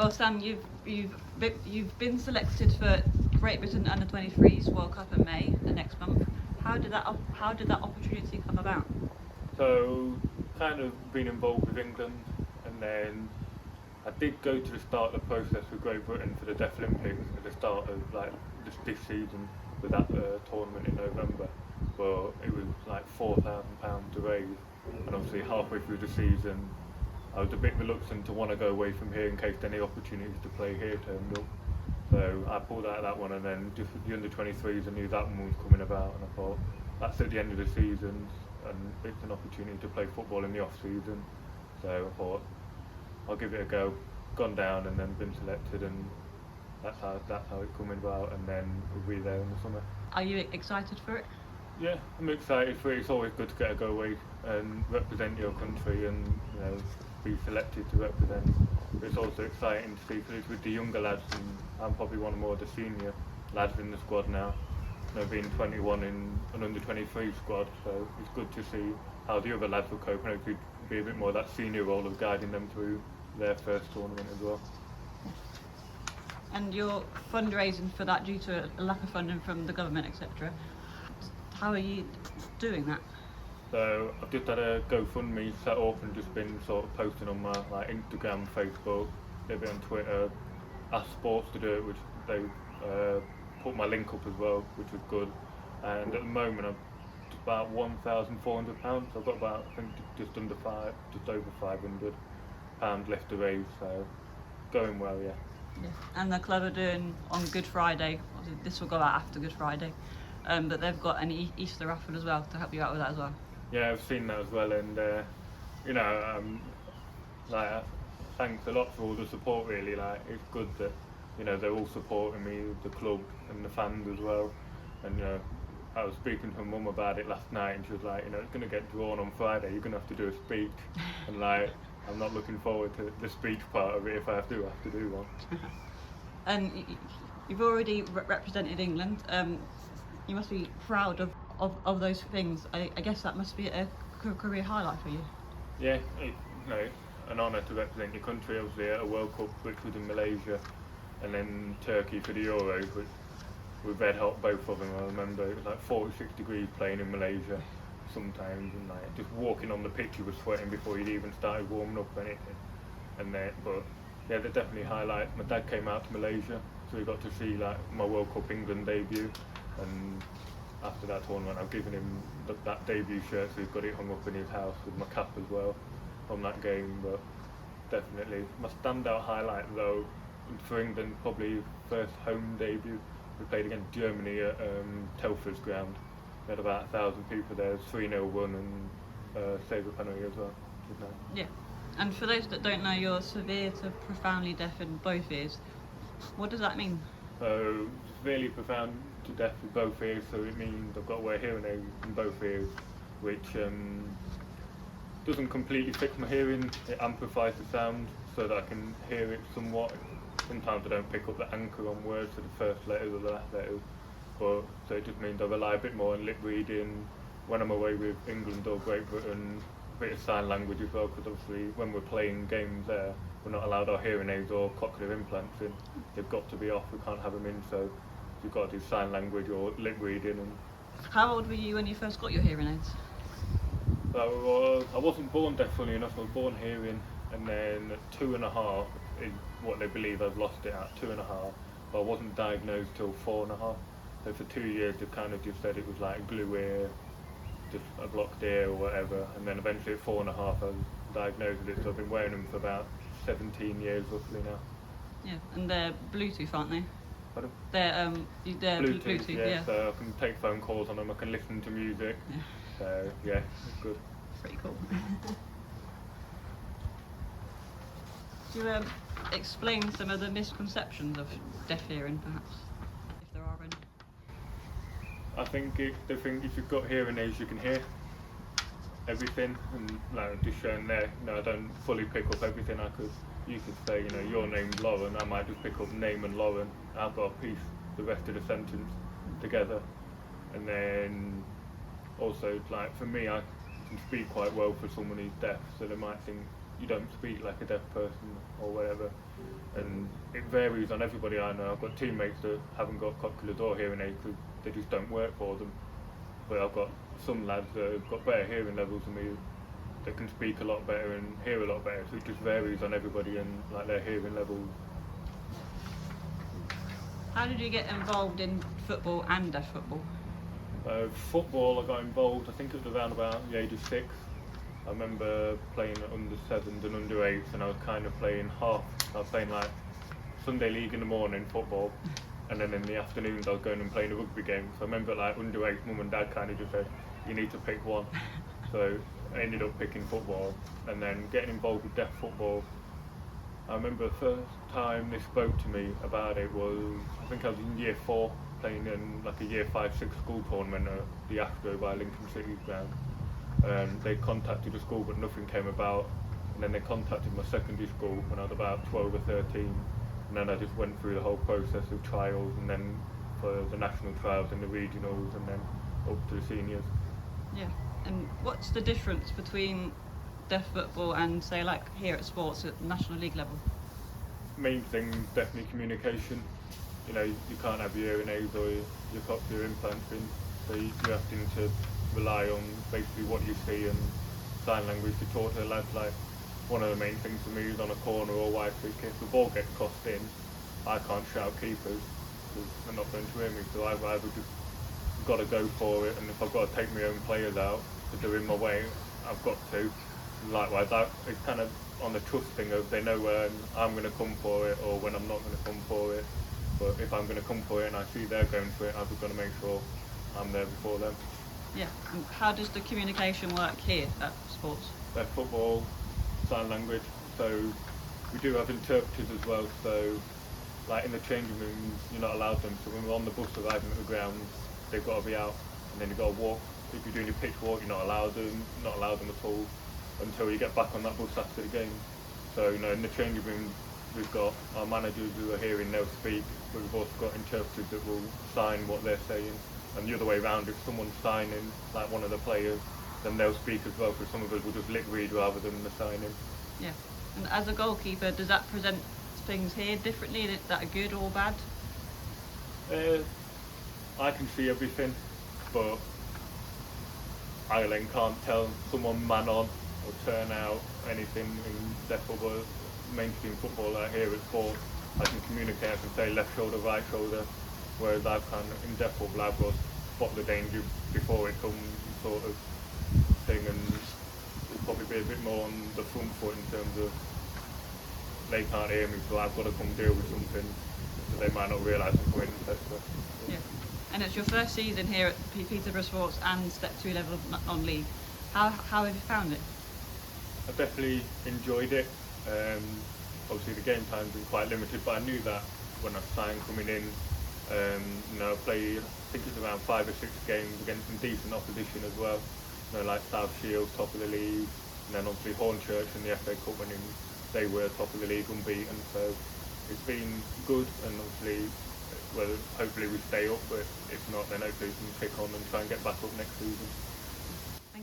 Well, Sam, you've been selected for Great Britain Under-23s World Cup in May, the next month. How did that opportunity come about? So, kind of been involved with England, and then I did go to the start of the process with Great Britain for the Deaf Olympics at the start of like this season with that tournament in November. But it was like £4,000 to raise, and obviously halfway through the season, I was a bit reluctant to want to go away from here in case any opportunities to play here turned up. So I pulled out that one, and then just with the under-23s, I knew that one was coming about, and I thought that's at the end of the season, and it's an opportunity to play football in the off-season. So I thought I'll give it a go. Gone down and then been selected, and that's how it coming about, and then we'll be there in the summer. Are you excited for it? Yeah, I'm excited for it. It's always good to get a go away and represent your country, and be selected to represent. It's also exciting to see, because it's with the younger lads, and I'm probably one more of the senior lads in the squad now. Being 21 in an under-23 squad, so it's good to see how the other lads will cope, and hopefully be a bit more of that senior role of guiding them through their first tournament as well. And you're fundraising for that due to a lack of funding from the government, etc. How are you doing that? So I've just had a GoFundMe set up and just been sort of posting on my Instagram, Facebook, a little bit on Twitter. Asked Sports to do it, which they put my link up as well, which was good. And at the moment I'm just about £1,400. I've got about, I think, just over £500 left to raise. So going well, yeah. Yeah. And the club are doing on Good Friday. Obviously, this will go out after Good Friday, but they've got an Easter raffle as well to help you out with that as well. Yeah, I've seen that as well, and thanks a lot for all the support. Really, it's good that they're all supporting me, the club and the fans as well. And I was speaking to my mum about it last night, and she was like, it's going to get drawn on Friday. You're going to have to do a speech, and I'm not looking forward to the speech part of it. If I have to do one. And you've already represented England. You must be proud of those things. I guess that must be a career highlight for you. Yeah, an honour to represent your country. Obviously at a World Cup, which was in Malaysia, and then Turkey for the Euros, which were red hot, both of them. I remember it was like 46 degrees playing in Malaysia sometimes, and just walking on the pitch you were sweating before you'd even started warming up or anything. But yeah, they're definitely highlights. My dad came out to Malaysia, so we got to see my World Cup England debut, and after that tournament I've given him that debut shirt, so he's got it hung up in his house with my cap as well from that game. But definitely my standout highlight though for England, probably first home debut. We played against Germany at Telford's ground. We had about 1,000 people there. 3-0 won, and saved a penalty as well. Yeah. And for those that don't know, you're severe to profoundly deaf in both ears. What does that mean? So severely profound to deaf with both ears, so it means I've got to wear hearing aids in both ears, which doesn't completely fix my hearing. It amplifies the sound so that I can hear it somewhat. Sometimes I don't pick up the anchor on words, so the first letters or the last letters. So it just means I rely a bit more on lip reading when I'm away with England or Great Britain, a bit of sign language as well, because obviously when we're playing games there, we're not allowed our hearing aids or cochlear implants in. They've got to be off, we can't have them in, so you've got to do sign language or lip reading. And how old were you when you first got your hearing aids? So I wasn't born deaf, funny enough. I was born hearing, and then at 2.5 is what they believe I've lost it at, 2.5. But I wasn't diagnosed till 4.5. So for 2 years they kind of just said it was like glue ear, just a blocked ear or whatever, and then eventually at 4.5 I was diagnosed with it. So I've been wearing them for about 17 years roughly now. Yeah, and they're Bluetooth, aren't they? Pardon? They're Bluetooth, yeah. So I can take phone calls on them, I can listen to music. Yeah. So yeah, it's good. Pretty cool. Do you explain some of the misconceptions of deaf hearing, perhaps, if there are any? I think they think if you've got hearing aids you can hear everything, and just showing there, I don't fully pick up everything. You could say, your name's Lauren, I might just pick up name and Lauren, I've got to piece the rest of the sentence together. And then also, for me, I can speak quite well for someone who's deaf, so they might think you don't speak like a deaf person or whatever. And it varies on everybody I know. I've got teammates that haven't got cochlear or hearing aids because they just don't work for them. But I've got some lads that have got better hearing levels than me that can speak a lot better and hear a lot better. So it just varies on everybody and like their hearing levels. How did you get involved in football and deaf football? Football, I got involved, I think it was around about the age of 6. I remember playing at under 7s and under 8s, and I was kind of playing half. I was playing like Sunday league in the morning, football, and then in the afternoons I was going and playing a rugby game. So I remember like under 8s, mum and dad kind of just said, you need to pick one. So I ended up picking football, and then getting involved with deaf football. I remember the first time they spoke to me about it was, I think I was in year 4, playing in like a year 5-6 school tournament at the Astro by Lincoln City's ground. They contacted the school but nothing came about, and then they contacted my secondary school when I was about 12 or 13, and then I just went through the whole process of trials, and then for the national trials and the regionals, and then up to the seniors. Yeah, and what's the difference between deaf football and say like here at sports at National League level? Main thing definitely communication. You know, you can't have your hearing aids or your cochlear implants in, so you're having to rely on basically what you see and sign language to talk to the lads. Like, one of the main things for me is on a corner or wide free kick, the ball gets crossed in, I can't shout keepers because they're not going to hear me, so I've either just got to go for it, and if I've got to take my own players out to do in my way, I've got to. And likewise, it's kind of on the trust thing of they know when I'm going to come for it or when I'm not going to come for it. But if I'm going to come for it and I see they're going for it, I've just got to make sure I'm there before them. Yeah, and how does the communication work here at sports? Their football, sign language, so we do have interpreters as well, so like in the changing rooms you're not allowed them, so when we're on the bus arriving at the ground they've got to be out, and then you've got to walk. If you're doing your pitch walk, you're not allowed them at all until you get back on that bus after the game. So, you know, in the changing room we've got our managers who are hearing, they'll speak, but we've also got interpreters that will sign what they're saying. And the other way around, if someone's signing, like one of the players, then they'll speak as well, because some of us will just lip read rather than the signing. Yeah, and as a goalkeeper, does that present things here differently, that are good or bad? I can see everything, but I then can't tell someone man on or turn out anything in deaf football, mainstream football out here at sport. I can communicate, I can say left shoulder, right shoulder, whereas I can, in deaf football, I've got to spot the danger before it comes, sort of thing, and it'll probably be a bit more on the front foot in terms of they can't hear me, so I've got to come deal with something that they might not realise I'm going to test. Yeah, and it's your first season here at Peterborough Sports and Step 2 level of non-league. How have you found it? I definitely enjoyed it. Obviously the game time's been quite limited, but I knew that when I signed coming in. You know, I played, I think it's around 5 or 6 games against some decent opposition as well. You know, like South Shield, top of the league, and then obviously Hornchurch in the FA Cup winning, they were top of the league unbeaten. So it's been good, and obviously, well, hopefully we stay up, but if not, then hopefully we can kick on and try and get back up next season.